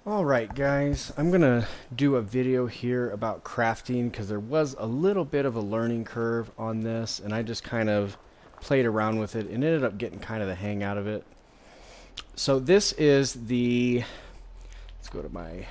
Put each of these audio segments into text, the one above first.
Alright guys, I'm gonna do a video here about crafting because there was a little bit of a learning curve on this and I just kind of played around with it and ended up getting kind of the hang out of it. So this is let's go to my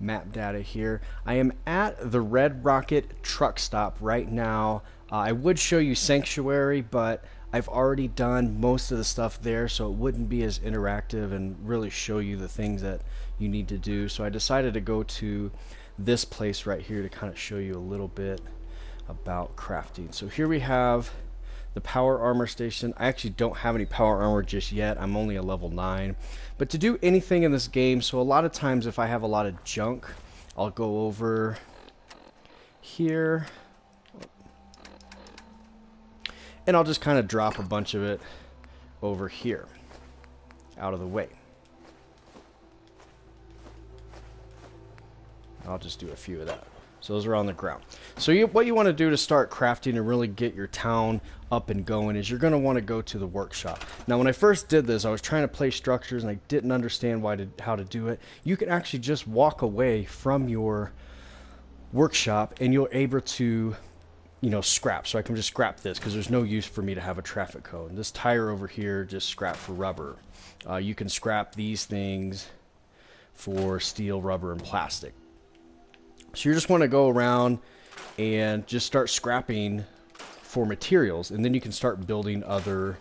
map data here. I am at the Red Rocket truck stop right now. I would show you Sanctuary, but I've already done most of the stuff there, so it wouldn't be as interactive and really show you the things that you need to do. So I decided to go to this place right here to kind of show you a little bit about crafting. So here we have the power armor station. I actually don't have any power armor just yet. I'm only a level 9. But to do anything in this game, so a lot of times if I have a lot of junk, I'll go over here and I'll just kind of drop a bunch of it over here out of the way. I'll just do a few of that. So those are on the ground. So what you want to do to start crafting and really get your town up and going is you're going to want to go to the workshop. Now when I first did this, I was trying to place structures and I didn't understand how to do it. You can actually just walk away from your workshop and you're able to scrap. So I can just scrap this because there's no use for me to have a traffic cone. This tire over here, just scrap for rubber. You can scrap these things for steel, rubber, and plastic. So you just want to go around and just start scrapping for materials, and then you can start building other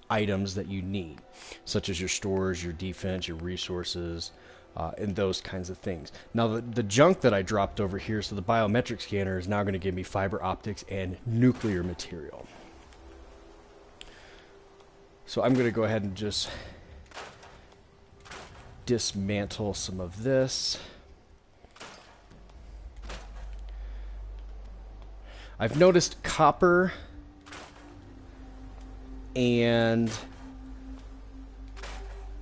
items that you need, such as your stores, your defense, your resources, and those kinds of things. Now the junk that I dropped over here, so the biometric scanner is now going to give me fiber optics and nuclear material. So I'm going to go ahead and just dismantle some of this. I've noticed copper and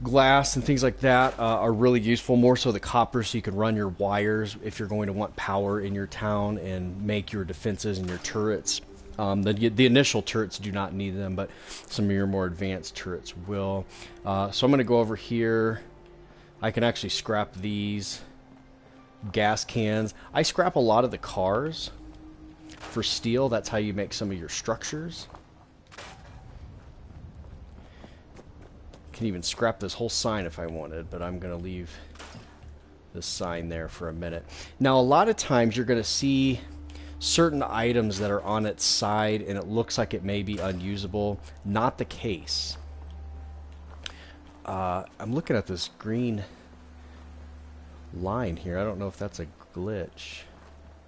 glass and things like that are really useful. More so the copper, so you can run your wires if you're going to want power in your town and make your defenses and your turrets. The initial turrets do not need them, but some of your more advanced turrets will. So I'm going to go over here. I can actually scrap these gas cans. I scrap a lot of the cars for steel. That's how you make some of your structures. Can even scrap this whole sign if I wanted, but I'm going to leave this sign there for a minute. Now, a lot of times you're going to see certain items that are on its side and it looks like it may be unusable. Not the case. I'm looking at this green line here. I don't know if that's a glitch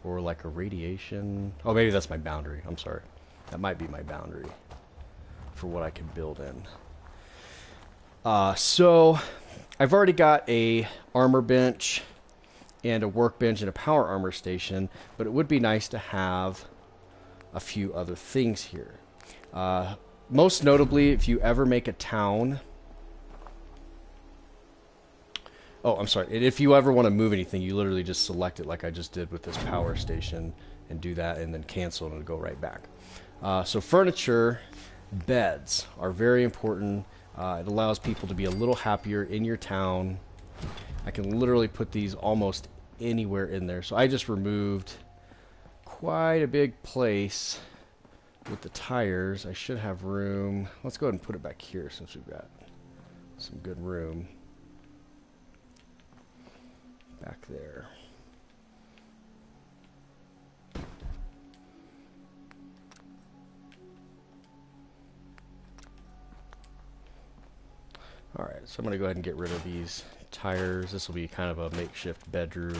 or like a radiation. Oh, maybe that's my boundary. I'm sorry. That might be my boundary for what I can build in. So I've already got a armor bench and a workbench and a power armor station, but it would be nice to have a few other things here. Most notably, if you ever make a town... Oh, I'm sorry. If you ever want to move anything, you literally just select it like I just did with this power station and do that and then cancel and it'll go right back. So furniture, beds are very important. It allows people to be a little happier in your town. I can literally put these almost anywhere in there. So I just removed quite a big place with the tires. I should have room. Let's go ahead and put it back here since we've got some good room back there. Alright, so I'm going to go ahead and get rid of these tires. This will be kind of a makeshift bedroom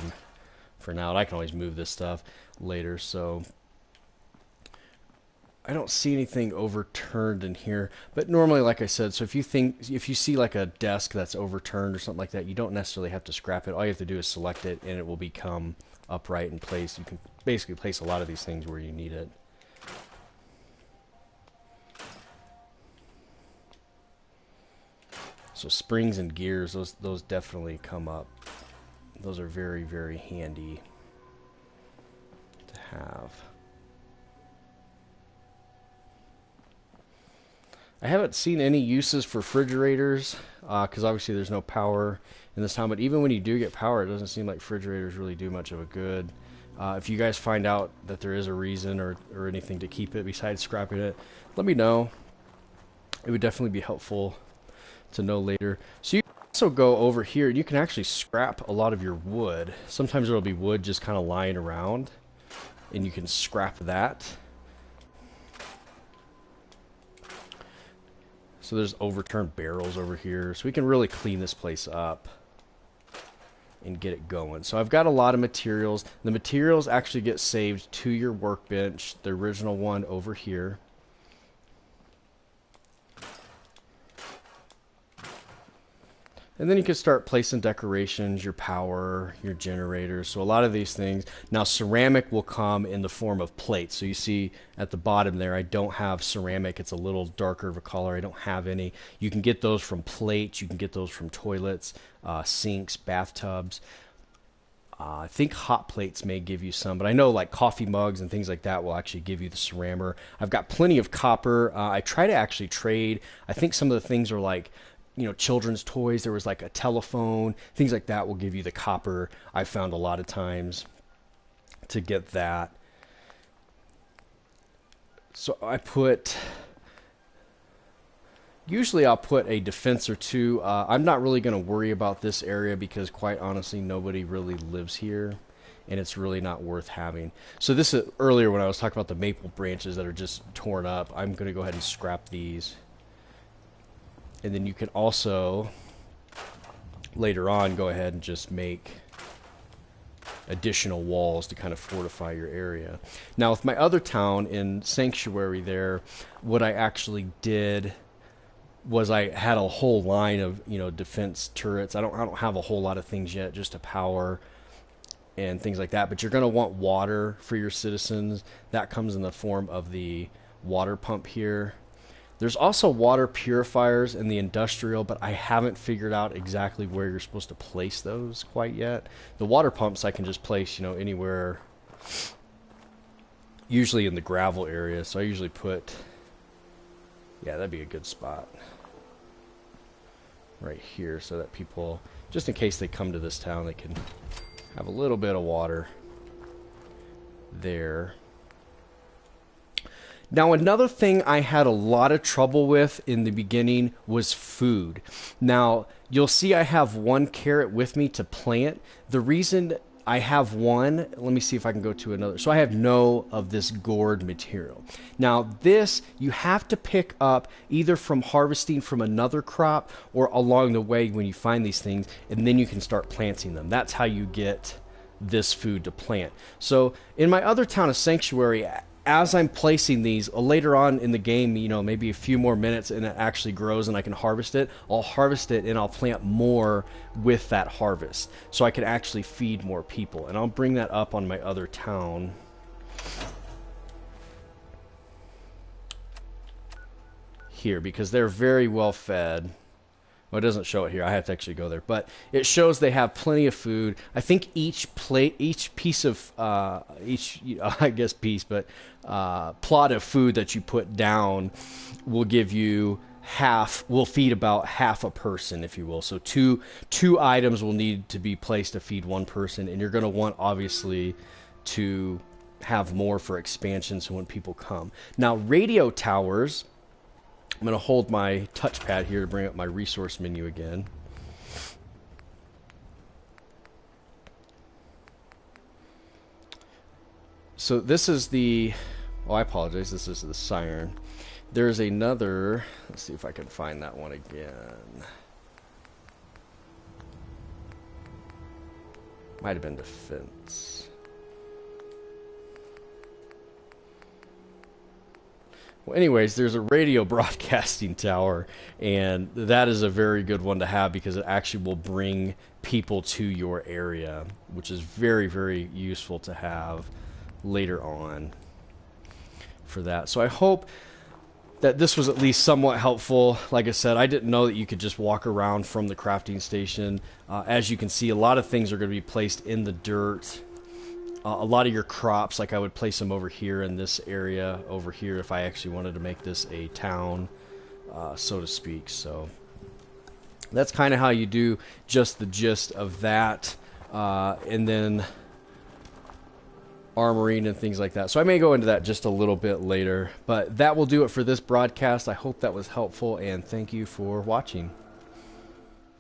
for now. And I can always move this stuff later, so I don't see anything overturned in here. But normally, like I said, so if you see like a desk that's overturned or something like that, you don't necessarily have to scrap it. All you have to do is select it and it will become upright in place. You can basically place a lot of these things where you need it. So springs and gears, those definitely come up. Those are very, very handy to have. I haven't seen any uses for refrigerators because obviously there's no power in this town. But even when you do get power, it doesn't seem like refrigerators really do much of a good. If you guys find out that there is a reason or anything to keep it besides scrapping it, let me know. It would definitely be helpful to know later. So you can also go over here and you can actually scrap a lot of your wood. Sometimes there'll be wood just kind of lying around and you can scrap that. So there's overturned barrels over here. So we can really clean this place up and get it going. So I've got a lot of materials. The materials actually get saved to your workbench, the original one over here. And then you can start placing decorations, your power, your generators. So a lot of these things. Now ceramic will come in the form of plates. So you see at the bottom there, I don't have ceramic. It's a little darker of a color. I don't have any. You can get those from plates. You can get those from toilets, sinks, bathtubs. I think hot plates may give you some, but I know like coffee mugs and things like that will actually give you the ceramic. I've got plenty of copper. I try to actually trade. I think some of the things are like, you know, children's toys. There was like a telephone, things like that will give you the copper. I found a lot of times to get that. So usually I'll put a defense or two. I'm not really going to worry about this area because quite honestly, nobody really lives here and it's really not worth having. So this is earlier when I was talking about the maple branches that are just torn up. I'm going to go ahead and scrap these. And then you can also, later on, go ahead and just make additional walls to kind of fortify your area. Now, with my other town in Sanctuary there, what I actually did was I had a whole line of, you know, defense turrets. I don't have a whole lot of things yet, just a power and things like that. But you're going to want water for your citizens. That comes in the form of the water pump here. There's also water purifiers in the industrial, but I haven't figured out exactly where you're supposed to place those quite yet. The water pumps I can just place, you know, anywhere, usually in the gravel area. So I usually put, yeah, that'd be a good spot right here so that people, just in case they come to this town, they can have a little bit of water there. Now, another thing I had a lot of trouble with in the beginning was food. Now, you'll see I have one carrot with me to plant. The reason I have one, let me see if I can go to another. So I have no of this gourd material. Now, this you have to pick up either from harvesting from another crop or along the way when you find these things, and then you can start planting them. That's how you get this food to plant. So in my other town of Sanctuary, as I'm placing these, later on in the game, you know, maybe a few more minutes and it actually grows and I can harvest it, I'll harvest it and I'll plant more with that harvest. So I can actually feed more people. And I'll bring that up on my other town. Here, because they're very well fed. Well, it doesn't show it here. I have to actually go there. But it shows they have plenty of food. I think each piece of, plot of food that you put down will give you will feed about half a person, if you will. So two items will need to be placed to feed one person. And you're going to want, obviously, to have more for expansion so when people come. Now, radio towers... I'm going to hold my touchpad here to bring up my resource menu again. So this is the... Oh, I apologize. This is the siren. There's another... Let's see if I can find that one again. Might have been defense. Well, anyways, there's a radio broadcasting tower, and that is a very good one to have because it actually will bring people to your area, which is very, very useful to have later on for that. So I hope that this was at least somewhat helpful. Like I said, I didn't know that you could just walk around from the crafting station. As you can see, a lot of things are going to be placed in the dirt. A lot of your crops, like I would place them over here in this area over here if I actually wanted to make this a town. so to speak. So that's kind of how you do just the gist of that. And then armoring and things like that. So I may go into that just a little bit later. But that will do it for this broadcast. I hope that was helpful, and thank you for watching.